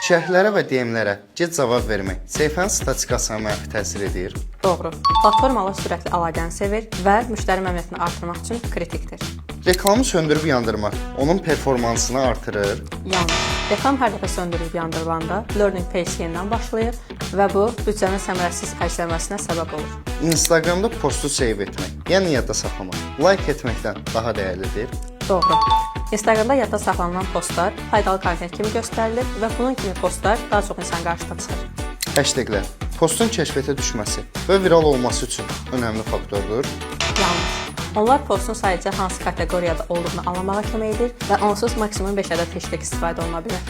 Şərhlərə və DM-lərə gec cavab vermək səhifənin statistikasına mənfi təsir edir. Doğru. Platformalar sürətli əlaqəni sevir və müştəri məmnuniyyətini artırmaq üçün kritikdir. Reklamı söndürüb yandırmaq onun performansını artırır. Yanlış. Reklam hər dəfə söndürülüb yandırılanda learning page yenidən başlayır və bu büdcənin səmərəsiz xərclənməsinə səbəb olur. Instagramda postu save etmək, yəni yadda saxlamaq, like etməkdən daha dəyərlidir. Doğru. Instagramda yadda saxlanılan postlar faydalı kontent kimi göstərilir və bunun kimi postlar daha çox insan qarşısına çıxır. Hashtaglər postun kəşfiyyata düşməsi və viral olması üçün önəmli faktordur. Yanlış. Onlar postun sadəcə hansı kateqoriyada olduğunu anlamağa kömək edir və onsuz maksimum 5 ədəd hashtag istifadə oluna bilər.